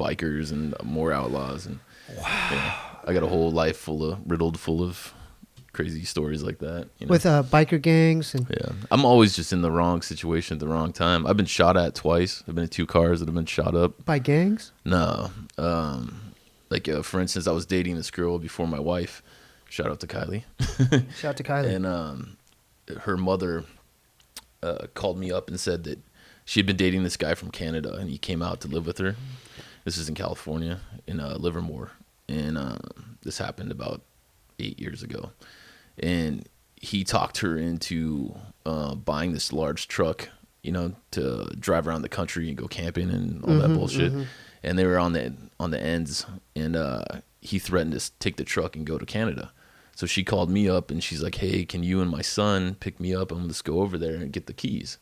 bikers and more outlaws. And I got a whole life riddled full of crazy stories like that. With biker gangs and I'm always just in the wrong situation at the wrong time. I've been shot at twice. I've been in 2 cars that have been shot up by gangs. No, for instance, I was dating this girl before my wife. Shout out to Kylie. Shout out to Kylie. And her mother called me up and said that she'd been dating this guy from Canada, and he came out to live with her. This is in California, in Livermore, and this happened about 8 years ago. And he talked her into buying this large truck, to drive around the country and go camping and all that bullshit. And they were on the ends, and he threatened to take the truck and go to Canada. So she called me up, and she's like, "Hey, can you and my son pick me up, and let's go over there and get the keys?"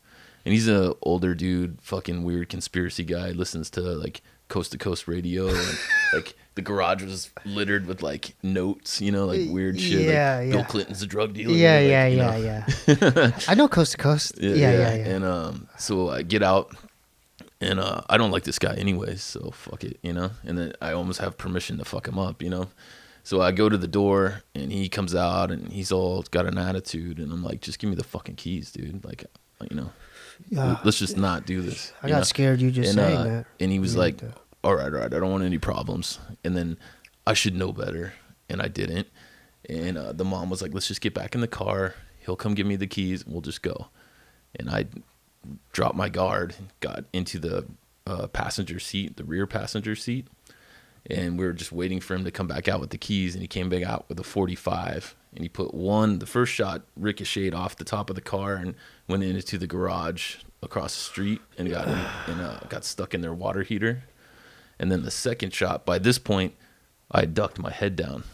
And he's an older dude, fucking weird conspiracy guy, listens to like coast to coast radio, and like the garage was littered with like notes, like weird shit. Like Bill Clinton's a drug dealer. Yeah. I know coast to coast. Yeah. And so I get out, and I don't like this guy anyways, so fuck it, And then I almost have permission to fuck him up, So I go to the door, and he comes out, and he's all got an attitude, and I'm like, just give me the fucking keys, dude. Like, let's just not do this. I got scared you just saying that. And he was like, all right, I don't want any problems. And then I should know better, and I didn't. And the mom was like, let's just get back in the car. He'll come give me the keys, and we'll just go. And I dropped my guard, got into the passenger seat, the rear passenger seat. And we were just waiting for him to come back out with the keys, and he came back out with a 45, and he put the first shot ricocheted off the top of the car and went into the garage across the street and got stuck in their water heater. And then the second shot, by this point, I ducked my head down,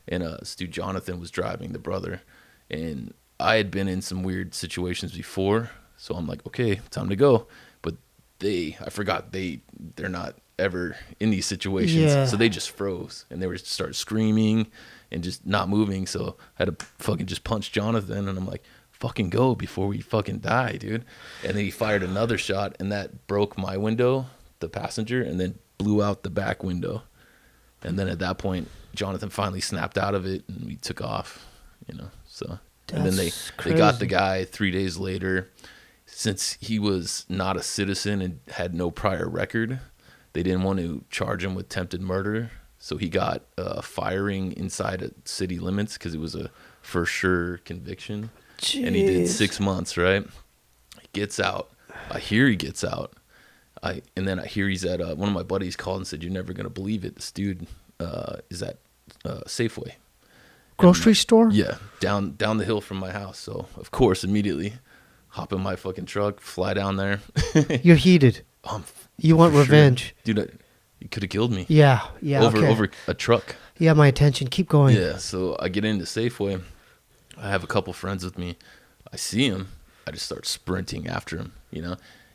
and Stu Jonathan was driving, the brother, and I had been in some weird situations before, so I'm like, okay, time to go. But I forgot they're not ever in these situations, so they just froze, and they were start screaming and just not moving. So I had to fucking just punch Jonathan, and I'm like, fucking go before we fucking die, dude. And then he fired another shot, and that broke my window, the passenger, and then blew out the back window. And then at that point, Jonathan finally snapped out of it, and we took off, so. And then they got the guy 3 days later. Since he was not a citizen and had no prior record, they didn't want to charge him with attempted murder, so he got firing inside of city limits because it was a for sure conviction. Jeez. And he did 6 months, right? He gets out. I hear he gets out. And then I hear he's at one of my buddies called and said, "You're never going to believe it. This dude is at Safeway. Grocery store? Yeah, down the hill from my house. So, of course, immediately hop in my fucking truck, fly down there. You're heated. You want revenge. Sure. Dude, you could have killed me. Yeah. Over a truck. Yeah, my attention. Keep going. Yeah, so I get into Safeway. I have a couple friends with me. I see him. I just start sprinting after him,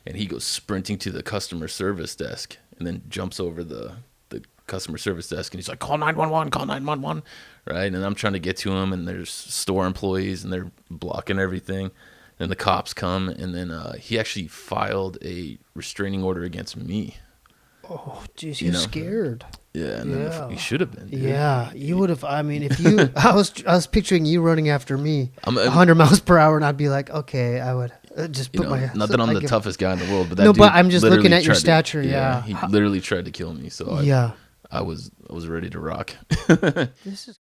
And he goes sprinting to the customer service desk and then jumps over the customer service desk, and he's like, call 911, call 911, right? And I'm trying to get to him, and there's store employees, and they're blocking everything. And the cops come, and then he actually filed a restraining order against me. Oh, geez, you're scared. Yeah, and then he should have been. Dude. Yeah, you would have. I mean, if you, I was picturing you running after me 100 miles per hour, and I'd be like, okay, I would just put my. Not that I'm the toughest guy in the world, but that no, dude but I'm just looking at your stature. Yeah, he literally tried to kill me. So I was ready to rock. This is.